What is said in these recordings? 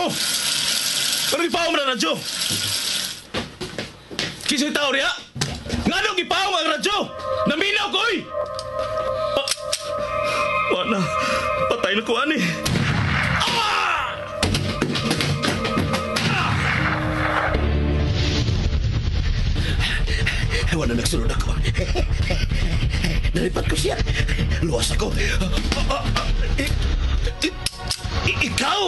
Oh! Pero ipaw mo na radyo! Kisay tao riya! Nga nung ipaw ang radyo! Naminaw ko eh! Wala, patay na ko ani. Wala nagsunod ako. Nalipat ko siya. Luwas ako. Ikaw!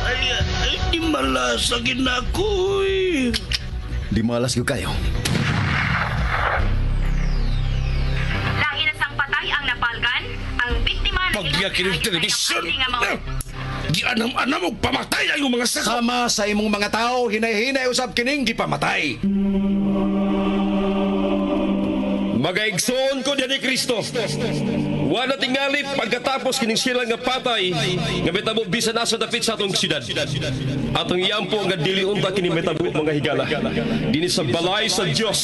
Ay, di malasagin ako eh. Di malas ko kayo. Lahi na sang patay ang napalgan, ang biktima na Pagyakin ng telebisyon! Gianam-anam og pamatay ang mga sako! Sama sa imong mga tao, hinay-hinay usab kining gipamatay. Magaigsoon ko diyan ni Kristo. Wala tingali pagkatapos kining sila nga patay nga metabo bisan nasa dapit sa atong siyudad. Atong iyampo nga dili unta kini metabo mga higala. Dinhi sa balay sa Dios.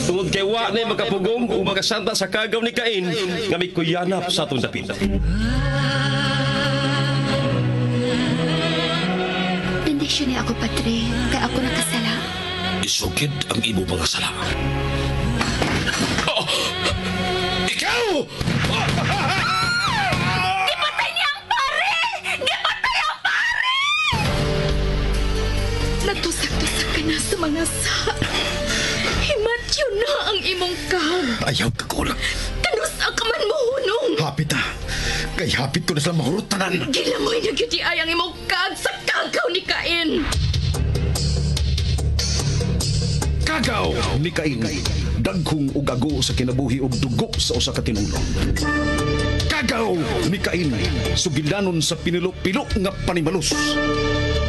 Tungod kay wa na makapugong o makasanta sa kagaw ni Cain nga may kuyanap sa atong dapit. Bendisyon niya ako, Padre, kay ako nakasala. Isugid ang imo mga sala. Oh! Ikaw! Gipatay niya ang pare! Gipatay ang pare! Natusak-tusak ka na sa mga sa. Himatyo na ang imong kag. Ayaw ka kulang. Tanusa ka man mohunong. Hapit ha. Kay hapit ko na sa mahurutanan. Gilamoy na gyud ay ang imong kag sa kagaw ni Cain. Kagaw ni Cain. Daghong ugago sa kinabuhi ug dugo sa usa ka tinulong. Kagaw ni Cain. Sugilanon sa pinilo-pilo nga panimalus.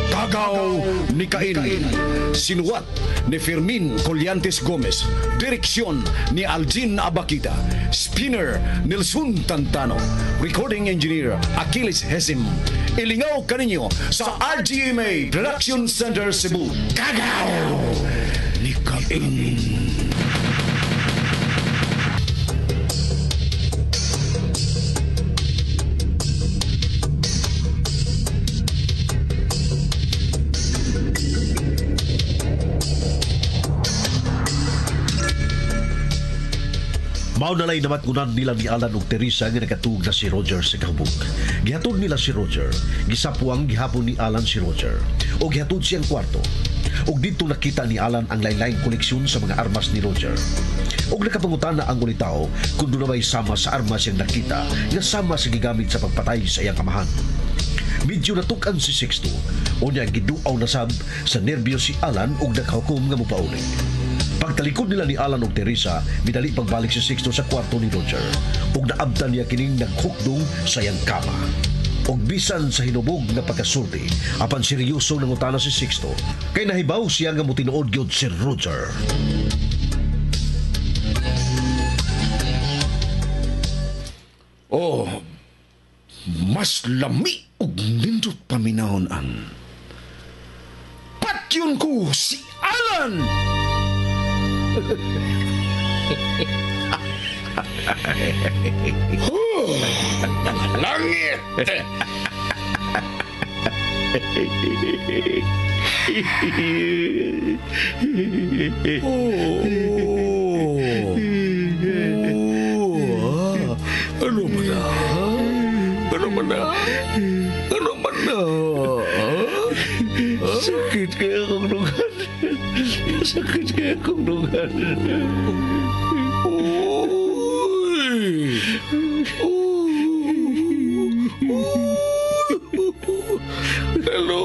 Kagaw ni Cain. Sinuwat ni Fermin Colliantes Gomez. Direksyon ni Algin Abakita. Spinner Nelson Tantano. Recording engineer Achilles Hesim. Ilingaw kaninyo sa RGMA Production Center Cebu. Kagaw ni Cain. Mao na lay namatgunan nila ni Alan ug Teresa nga nakatug na si Roger sa kahubog. Gihatod nila si Roger, gisapuang gihapon ni Alan si Roger, o gihatod siyang kwarto. Ug dito nakita ni Alan ang lain-laing koleksyon sa mga armas ni Roger. Ug nakapangutana ang unitao kung doon na may sama sa armas siyang nakita nga sama sa gigamit sa pagpatay sa iyang amahan. Medyo natukan si Sixto, o niya giduaw na sab sa nerbyo si Alan ug nakahukom nga mupauling. Pagtalikod nila ni Alan ug Teresa, midali pagbalik si Sixto sa kwarto ni Roger ug naabtan niya kining naghukdong sa iyang kama. Ug bisan sa hinubog nga pagkasulti, apan seryoso nangutana si Sixto, kay nahibaw siya nga mutinuod gyud si Roger. Oh, mas lami ug nindot paminahon ang patyon ko si Alan! Langit! Ano man na? Ano man na? Ano man na? Sakit kaya akong dugan. Sakit kaya akong dugan. Hello,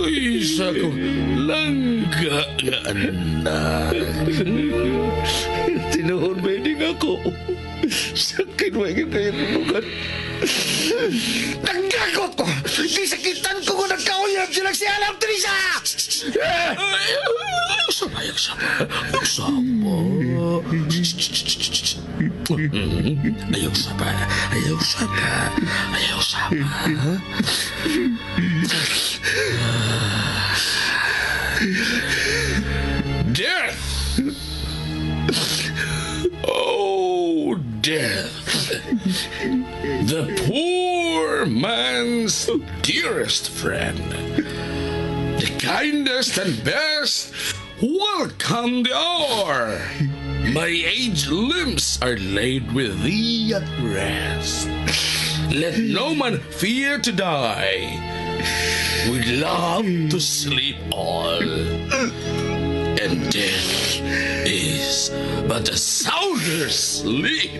isa ko langga nga anak. Tinuhon meding ako. Sakit mo yung kaya kunugan. Nagkakot ko! Disakitan ko kung nagkauyab silang si Alam Teresa! Ayaw sama, ayaw sama. Ayaw sama. Ayaw sama. Ayaw sama. Ayaw sama. Death! Oh, death. The poor man's dearest friend. The kindest and best, welcome the hour. My aged limbs are laid with thee at rest. Let no man fear to die. We love to sleep all. And death is but a sounder sleep.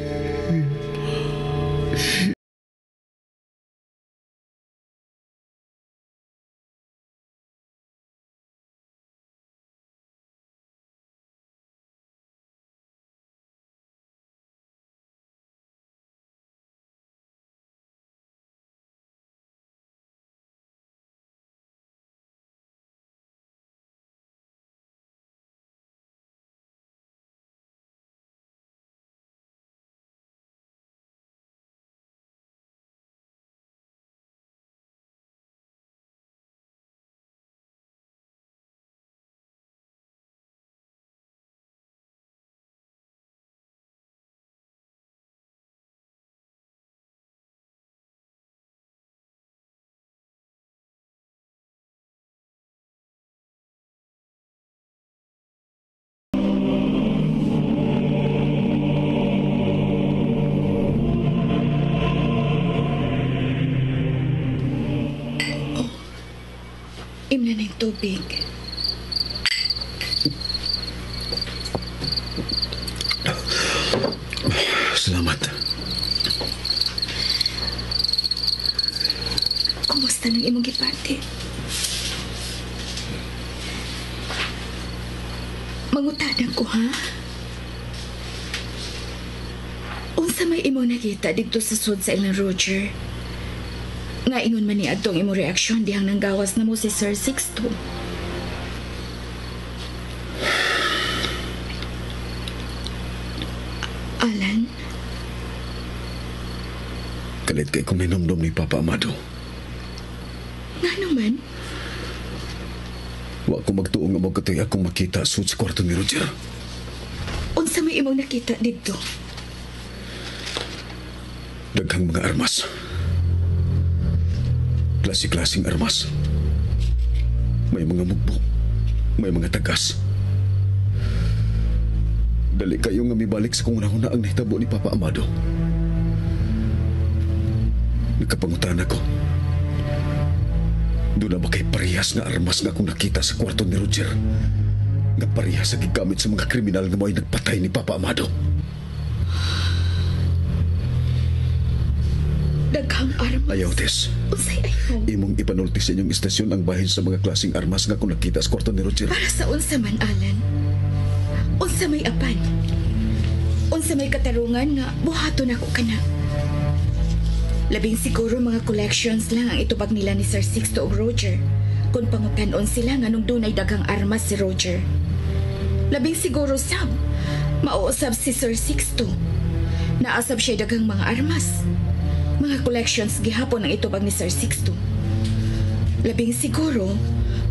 Imna ng tubig. Salamat. Kumusta ng imong gipati? Mangutadan ko, ha? Unsa may imong nakita dito sa sud sa ilang Roger? Nga ingon man ni adtong imong reaksyon dihang nanggawas na mo si Sir Sixto. Alan? Kalit kay kung minumdum ni Papa Amado. Nga naman? Wa ko magtuong nga magkatoy akong makita sud sa kwarto ni Roger. Unsa may imong nakita dito? Daghang mga armas. Klase-klaseng armas. May mga mugbo. May mga tagas. Dali kayo nga mibalik sa kung una ang nahitabo ni Papa Amado. Nagkapangutan ako. Doon na ba kay parehas nga armas nga akong nakita sa kwarto ni Roger? Nga parehas sa gigamit sa mga kriminal nga mo'y nagpatay ni Papa Amado. Daghang armas. Ayaw, Tess. Unsay ayaw? Imong ipanulti sa inyong istasyon ang bahin sa mga klaseng armas nga akong nakita sa kwarto ni Roger. Para sa unsa man, Alan? Unsa may apan? Unsa may katarungan nga buhaton ako kana? Labing siguro mga collections lang ang itubag nila ni Sir Sixto ug Roger kung pangutanon sila nga nung dunay daghang armas si Roger. Labing siguro sab, mauusab si Sir Sixto. Naasab siya daghang mga armas. Mga collections gihapon ang itubag ni Sir Sixto. Labing siguro,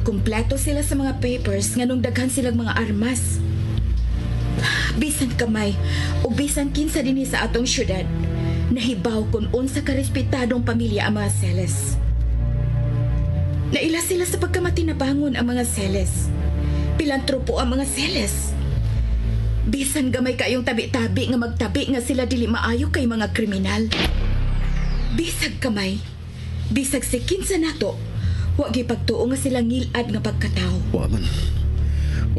kumpleto sila sa mga papers nga nung daghan silang mga armas. Bisan kamay o bisan kinsa dinhi sa atong syudad, nahibaw kung unsa karespetadong pamilya ang mga Celes. Naila sila sa pagkamatinabangon ang mga Celes. Pilantropo ang mga Celes. Bisan gamay kayong tabi-tabi nga magtabi nga sila dili maayo kay mga kriminal. Bisag kamay, bisag si kinsa nato, wa gyud pagtuo nga sila ngilad nga pagkatawo. Wa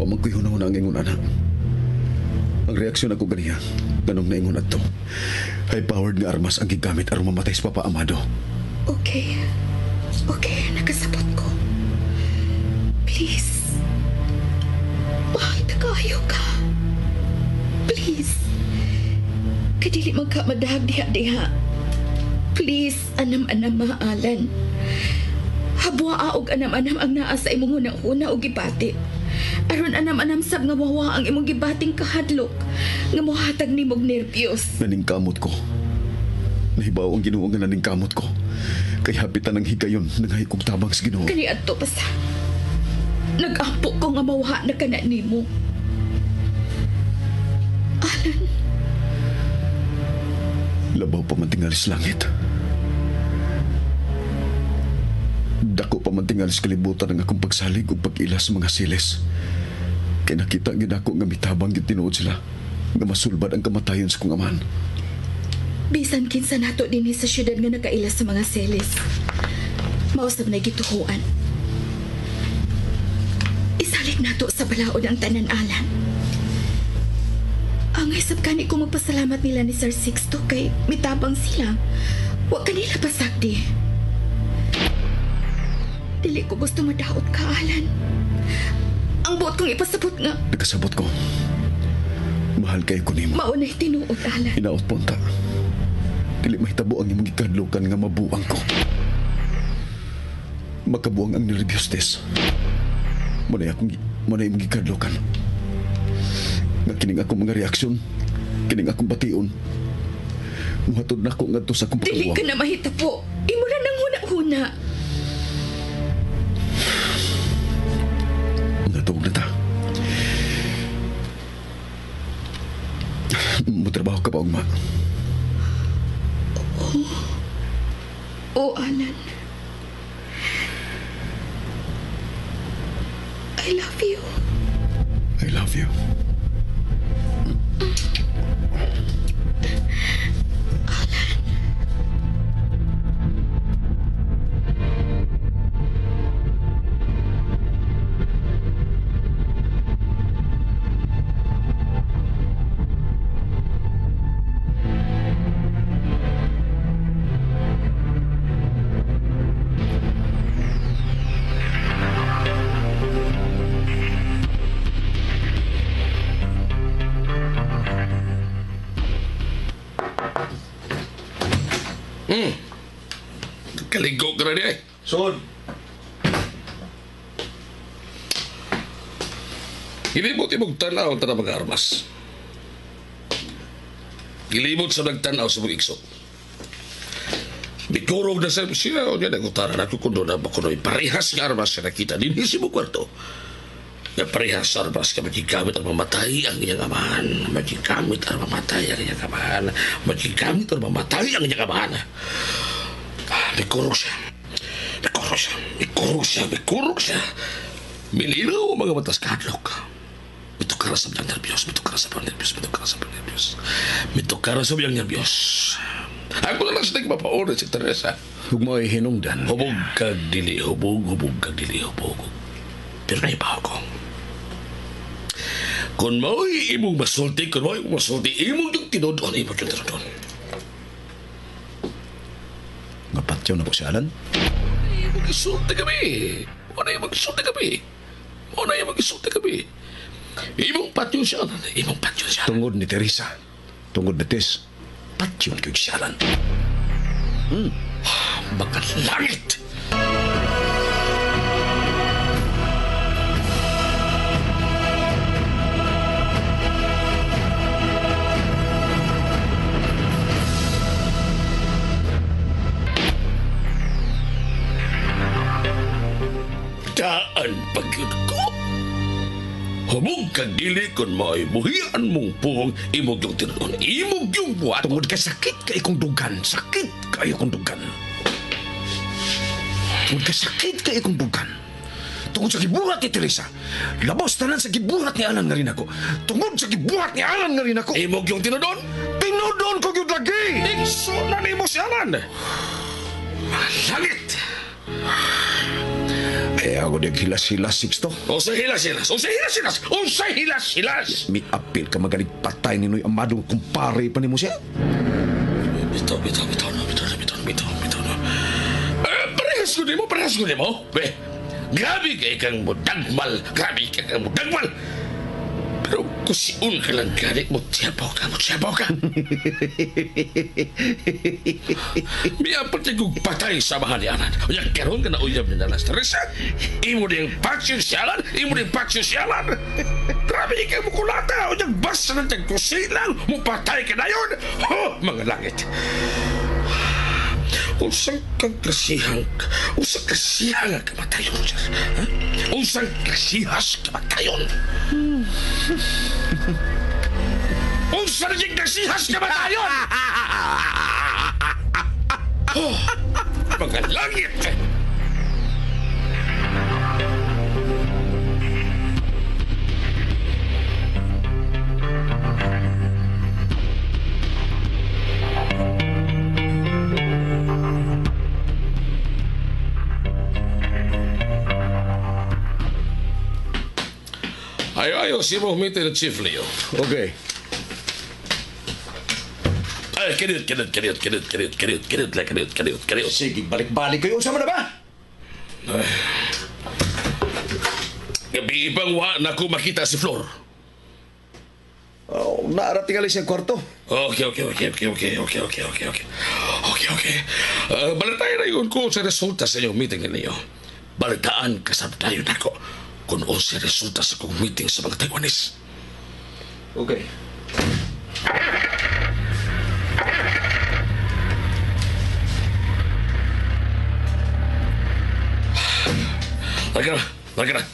man ko'y hunahuna ang ingon, anak. Ang reaksyon ako ganiya, ganong naingon adto. High-powered nga armas ang gigamit aron mamatay sa Papa Amado. Okay, nakasabot ko. Please, bakit nakayo ka? Please, kadili magkamadahag diha-diha. Please, anam-anam maalan. Habwa og anam-anam ang naa sa imong hunahuna og gibati. Aron anam-anam sab nga wawa ang imong gibating kahadlok nga mohatag nimog nervyos. Naningkamot ko. Nahibaw ang Ginoo nga naningkamot ko. Kay hapitan ng higayon nanghay kong tabang sa Ginoo. Kani adto pa sa nag-ampo ko nga mawaha na kana nimo. Alan, Labaw pa man tingali sa langit. Dako pa man tingali sa kalibutan ang akong pagsalig o pag-ila sa mga siles. Kaya nakita gid ako nga mitabang gid tinuod sila nga masulbad ang kamatayon sa kong amahan. Bisan kinsa nato din sa syudad nga nakaila sa mga seles. Mausap na gituhuan. Isalig nato sa balaod ang tanan Alan. Ang isip kani ko magpasalamat nila ni Sir Sixto kay mitabang sila. Wa kanila pasagdi. Dili ko gusto madaot ka, Alan. Ang buot kong ipasabot nga. Nagkasabot ko. Mahal kayo ko nimo. Maunay tinuod, Alan. Hinaot po ta. Dili mahitabo ang imong gikadlukan nga mabuang ko. Makabuang ang nervyos test. Muna imong gikadlukan. Nga kining akong mga reaksyon, kining akong bation. Muhatod na ako ngadto sa akong Dili pagkabuang. ka na mahitabo. Imo na nang huna-huna. Natawag na ta. Matrabaho ka ba, Ugma? Oh, Alan. I love you. I love you. Kaligo ka na di eh. Son, Hilibot imong tanaw ang tanang mga armas. Gilibot sa nagtanaw sa mga iksot. Bikurog na sa siya o niya nagutaran ako kung doon na bakunoy parehas nga armas na nakita din si mo kwarto. Nga parehas sa armas ka magigamit ang mamatay ang iyang amahan. Magigamit ang mamatay ang iyang amahan. Magigamit ang mamatay ang iyang amahan. Bikurog siya. Bikurog siya. Bikurog siya. Bikurog siya. Milinaw ang mga matas kahadlok. Mitukara sa biyang nervyos. Mitukara sa biyang nervyos. Mitukara sa biyang nervyos. Mitukara sa biyang nervyos. Ako na lang sa nagmapaorin si Teresa. Huwag mo ay hinungdan. Hubog kag dili, hubog kag dili, hubog. Pero naibaw ko. Kung mo'y imong masulti, imong yung tinodon, imong yung tinodon. Ngapatyaw na po si Alan. Imong isulti kami. Imong isulti kami. Imong patyo siya. Tungod ni Teresa. Tungod ni Tess. Patyon kayo si Alan. Mga langit! Daan pagyud ko. Hubog kag dili kon maay buhian mong pung imog yung tinudon. Imog yung buhat. Tungod ka sakit kayo kong dugan. Sakit kayo kong dugan. Tungod ka sakit kayo kong dugan. Tungod sa gibuhat ni Teresa. Labos tanan sa gibuhat ni Alan nga rin ako. Tungod sa gibuhat ni Alan nga rin ako. Imog yung tinudon. Tinudon ko yung lagi. Ikso na ni mo si Alan. Langit! Eh ako naghilas-hilas, Sixto. Unsay hilas-hilas! May apil ka magaling patay ni Noy Amado kumpare pa ni mo siya. Bitaw no. Parehas ko ni mo. Be, grabe kang mudagmal. Pero kusiun ka lang gani mo tiyabaw ka. Miyapat yung patay sa mahal ni Alan. O yan, karoon ka na uyab ni Nalas Teresa. Imo na yung paksyon si Alan. Grabe ka mo kulata. O yan, basta ng tagkusilang mo patay ka na yun. Oh, mga langit. Usang kasihang kamatayon, sir. Usang kasihas kamatayon. Usang kasihas kamatayon! mga langit! Ayo, si mo meeting na Chief Leo. Okay. Ay, kinit. Sige, balik-balik kayo. Sama na ba? Gabi ibang wa na ko makita si Flor. Oh, naarating alis yung kwarto. Okay. Balitayan na yun ko sa resulta sa inyong meeting ninyo. Balitaan kasab tayo na ko kung o sa resulta sa kong meeting sa mga Taiwanese. Okay. Lagi na!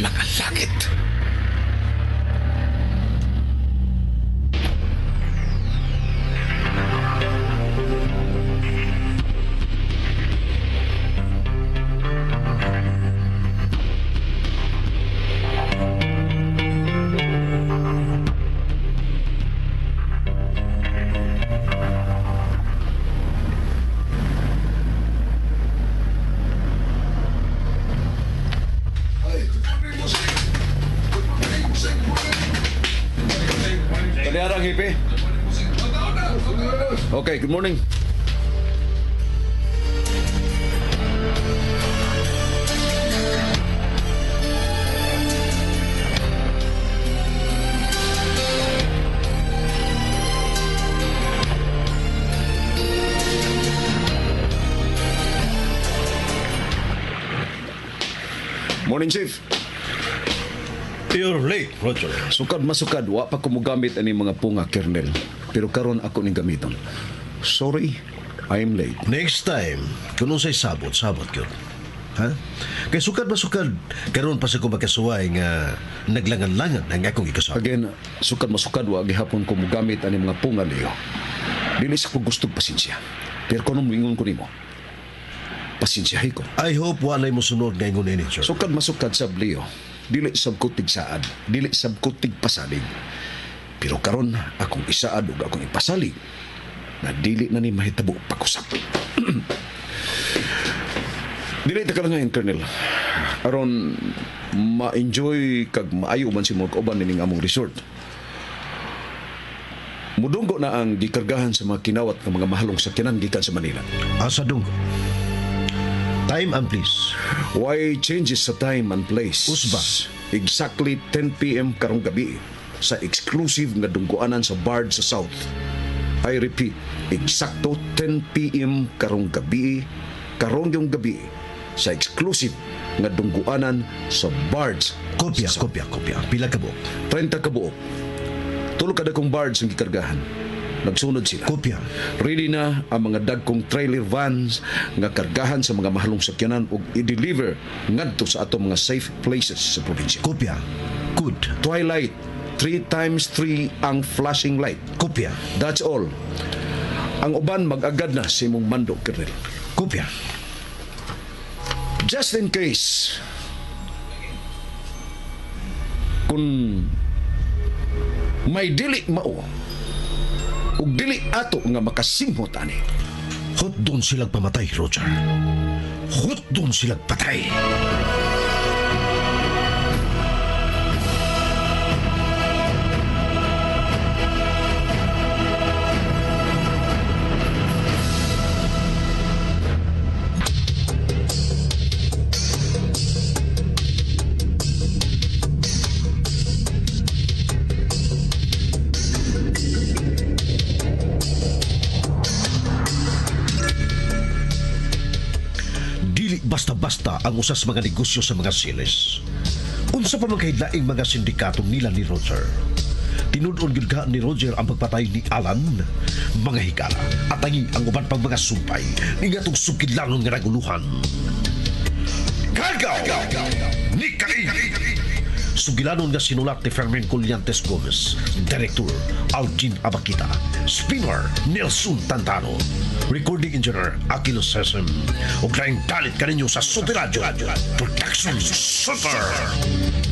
Mga langit! Kaliarang, Hipe. Okay, good morning. Morning, Chief. You're late, Roger. Sukad masukad, wa pa ko mogamit ani mga punga, Kernel. Pero karon ako ning gamiton. Sorry, I'm late. Next time, kung say sabot yun. Ha? Kay sukad masukad, karon pa sa ko magkasuway nga naglangan-langan ang akong ikasama. Again, sukad masukad, wa gihapon ko mogamit ani mga punga, Leo. Dili sa ko gustong pasensya. Pero kung mingon ko nimo, pasensyahay ko. I hope walay mo sunod ngayon ni Sir. Sukad masukad sab, Leo. Dili sab kutig saad, dili sab kutig pasalig. Pero karon akong isaad ug akong ipasalig na dili na ni mahitabo pakusap. Dili ta kalangayon, Colonel. Aron ma-enjoy kag maayo man si mga kauban ning among resort. Mudunggo na ang gikargahan sa mga kinawat ng mga mahalong sakyanan gikan sa Manila. Asa dunggo. Time and place. Why changes sa time and place? Usba. Exactly 10 p.m. karong gabi sa exclusive nga dungguanan sa Bard sa South. I repeat, eksakto 10 p.m. karong yung gabi sa exclusive nga dungguanan sa Bards. Kopya. Pila ka buok? 30 ka buok. Tulo kada kong Bards ang gikargahan. Nagsunod sila. Kopya. Ready na ang mga dagkong trailer vans nga kargahan sa mga mahalong sakyanan ug i-deliver ngadto sa ato mga safe places sa probinsya. Kopya. Good. Twilight, 3x3 ang flashing light. Kopya. That's all. Ang uban mag-agad na sa imong mando, Colonel. Kopya. Just in case, kung may dili mao ug dili ato nga makasimhot ani, Hot doon silang pamatay, Roger. Hot doon silang patay. Basta-basta ang usas mga negosyo sa mga siles. Unsa pa man kahidlaing mga sindikato nila ni Roger. Tinud-on gyud ka ni Roger ang pagpatay ni Alan, mga higala, at ang uban pang mga sumpay ni ngatong sukilanon nga naguluhan. Kagaw ni Kain! Sugilanon nga sinulat ni Fermin Colliantes Gomez, Director Algin Abakita, Spinner Nelson Tantano, Recording Engineer Akilo Sesem, ug laing dalit kaninyo sa Super Radio Production Super.